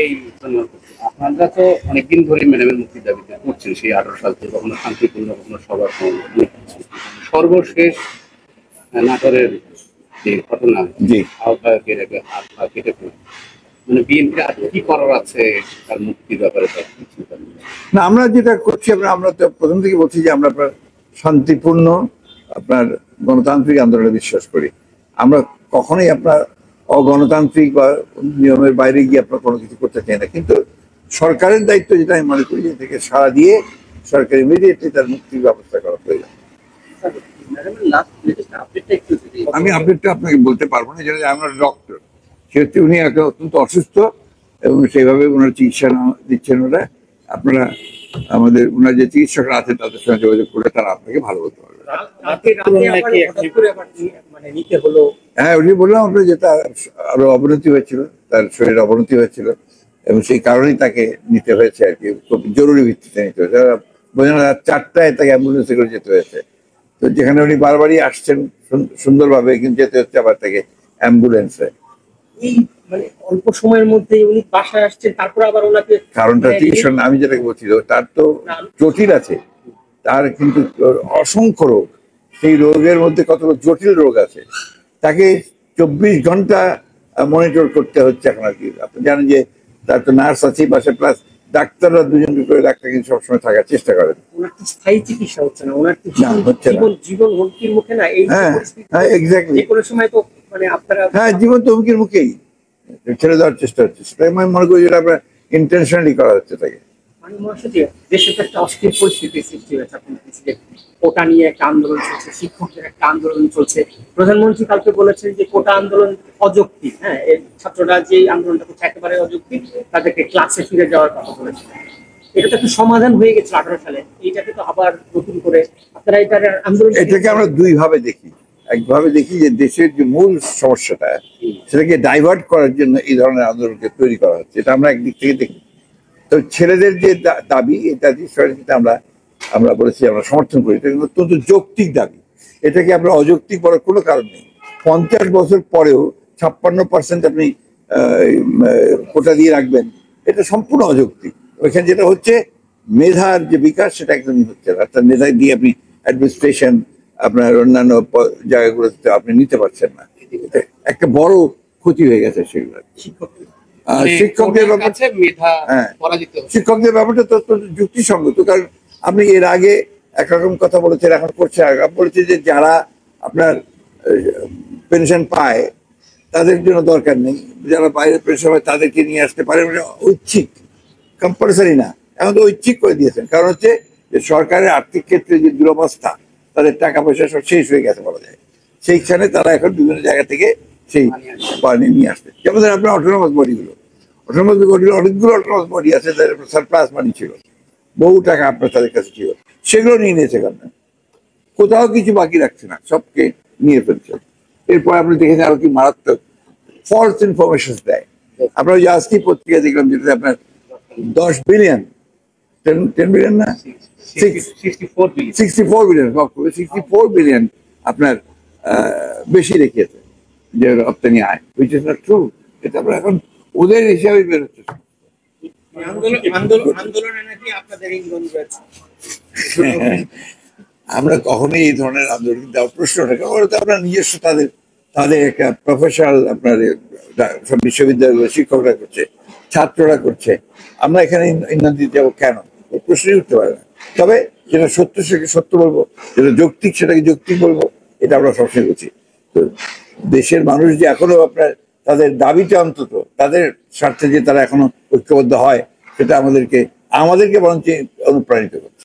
এই আপনারা তো অনেকদিন ধরে ম্যাডামের মুক্তির দাবিতে করছেন, সেই 18 সাল থেকে কখনো শান্তিপূর্ণ কখনো সভা সর্বশেষ নাটোরের যে ঘটনা কেটে মানে বিএনপির আর কি করার আছে তার মুক্তির ব্যাপারে? না, আমরা যেটা করছি আমরা তো প্রথম থেকে বলছি যে আমরা আপনার শান্তিপূর্ণ আপনার গণতান্ত্রিক আন্দোলনে বিশ্বাস করি। আমরা কখনোই আপনার অগণতান্ত্রিক বা নিয়মের বাইরে গিয়ে আপনার কোনো কিছু করতে চাই না। কিন্তু সরকারের দায়িত্ব যেটা আমি মনে করি, যে থেকে সাড়া দিয়ে সরকার ইমিডিয়েটলি তার মুক্তির ব্যবস্থা করা প্রয়োজন। আমি আপডেটটা আপনাকে বলতে পারবো না, যেটা আমরা ডক্টর, সেহেতু উনি অত্যন্ত অসুস্থ এবং সেইভাবে ওনার চিকিৎসা দিচ্ছেন ওরা। আপনারা আমাদের ওনার যে চিকিৎসকরা আছে তাদের সঙ্গে যোগাযোগ করে তারা আপনাকে ভালো বলতে পারবে। হ্যাঁ, উনি বললাম আপনার যে তার আরো অবনতি হয়েছিল, তার শরীরের অবনতি হয়েছিল এবং সেই কারণেই তাকে নিতে হয়েছে আর কি, খুব জরুরি ভিত্তিতে নিতে হয়েছে। বোঝা না 4টায় তাকে অ্যাম্বুলেন্সে করে যেতে হয়েছে। তো যেখানে উনি বারবারই আসছেন সুন্দরভাবে, কিন্তু যেতে হচ্ছে আবার তাকে অ্যাম্বুলেন্সে। মানে অল্প সময়ের মধ্যে উনি বাসায় আসছেন, তারপর আবার ওনাকে কারণটা চিকিৎসা আমি যেটাকে বলছি, তার তো জটিল আছে, তার কিন্তু অসংখ্য রোগ, সেই রোগের মধ্যে কতগুলো জটিল রোগ আছে, তাকে 24 ঘন্টা মনিটর করতে হচ্ছে এখন আর কি। আপনি জানেন যে তার তো নার্স আছে পাশে, প্লাস ডাক্তাররা দুজন করে ডাক্তার কিন্তু সবসময় থাকার চেষ্টা করেন। ওনার তো স্থায়ী চিকিৎসা হচ্ছে না, ওনার হচ্ছে না, জীবন হুমকির মুখে না। এই হ্যাঁ এক্স্যাক্টলি, যে কোনো সময় তো মানে আপনারা হ্যাঁ জীবন তো হুমকির মুখেই, ছেড়ে দেওয়ার চেষ্টা হচ্ছে। সেটাই আমি মনে করি যেটা আমরা ইন্টেনশনালি করা হচ্ছে তাকে। মানে দেশে তো একটা অস্থির পরিস্থিতির সৃষ্টি হয়েছে। আপনি কোটা নিয়ে একটা আন্দোলন চলছে, শিক্ষকদের একটা আন্দোলন চলছে। প্রধানমন্ত্রী কালকে বলেছেন যে কোটা আন্দোলন অযৌক্তিক। হ্যাঁ, ছাত্ররা যে আন্দোলনটা করছে একেবারে অযৌক্তিক, তাদেরকে ক্লাসে ফিরে যাওয়ার কথা বলেছেন। এটা তো একটা সমাধান হয়ে গেছে 18 সালে, এইটাকে তো আবার নতুন করে আপনারা এটার আন্দোলন। এটাকে আমরা দুই ভাবে দেখি। একভাবে দেখি যে দেশের যে মূল সমস্যাটা, সেটাকে ডাইভার্ট করার জন্য এই ধরনের আন্দোলনকে তৈরি করা হচ্ছে, এটা আমরা একদিক থেকে দেখি। তো ছেলেদের যে দাবি, এটা আমরা বলেছি আমরা সমর্থন করি, এটা কিন্তু অত্যন্ত যৌক্তিক দাবি। এটাকে আমরা অযৌক্তিক বলার কোনো কারণ নেই। 50 বছর পরেও 56% আপনি কোটা দিয়ে রাখবেন, এটা সম্পূর্ণ অযৌক্তিক। ওইখানে যেটা হচ্ছে মেধার যে বিকাশ, সেটা একদমই হচ্ছে না। অর্থাৎ মেধা দিয়ে আপনি অ্যাডমিনিস্ট্রেশন, আপনার অন্যান্য জায়গাগুলোতে আপনি নিতে পারছেন না। একটা বড় ক্ষতি হয়ে গেছে সেগুলো। শিক্ষকদের ব্যাপারটা তো অত্যন্ত যুক্তিসঙ্গত, কারণ আপনি এর আগে একরকম কথা বলেছেন, এখন করছে বলেছে যে যারা আপনার পেনশন পায় তাদের জন্য দরকার নেই, যারা বাইরে পেনশন পায় তাদেরকে নিয়ে আসতে পারে, ঐচ্ছিক, কম্পালসারি না। এখন তো ঐচ্ছিক করে দিয়েছেন, কারণ হচ্ছে যে সরকারের আর্থিক ক্ষেত্রে যে দুরবস্থা, তাদের টাকা পয়সা সব শেষ হয়ে গেছে বলা যায়, সেইখানে তারা এখন বিভিন্ন জায়গা থেকে সেই পানি নিয়ে আসবে। যেমন আপনার অটোনমাস বডিগুলো, অনেকগুলো অটোনমাস বডি আছে যাদের সারপ্লাস মানি ছিল, বহু টাকা আপনার তাদের কাছে ছিল, সেগুলো নিয়ে নিয়েছে গভর্নমেন্ট, কোথাও কিছু বাকি রাখছে না, সবকে নিয়ে ফেলছে। এরপর আপনি দেখেছেন আরো কি মারাত্মক ফলস ইনফরমেশন দেয়। আমরা ওই আজকে পত্রিকা দেখলাম যেটাতে আপনার 10 বিলিয়ন, 10 বিলিয়ন না 64 বিলিয়ন আপনার বেশি রেখেছে যে রপ্তানি আয়, which is not true। এটা আমরা এখন ওদের হিসাবে বেরোচ্ছে। আমরা কখনোই এই ধরনের আন্দোলন দেওয়ার প্রশ্ন রাখি, ওরা তো আপনার নিজস্ব তাদের একটা প্রফেশনাল আপনার সব বিশ্ববিদ্যালয় শিক্ষকরা করছে, ছাত্ররা করছে। আমরা এখানে ইন্ধন দিতে যাবো কেন? প্রশ্নই উঠতে পারে না। তবে যেটা সত্য সেটাকে সত্য বলবো, যেটা যৌক্তিক সেটাকে যৌক্তিক বলবো, এটা আমরা সবসময় বলছি। তো দেশের মানুষ যে এখনো আপনার তাদের দাবিটা, অন্তত তাদের স্বার্থে যে তারা এখনো ঐক্যবদ্ধ হয়, সেটা আমাদেরকে বরঞ্চ অনুপ্রাণিত করে।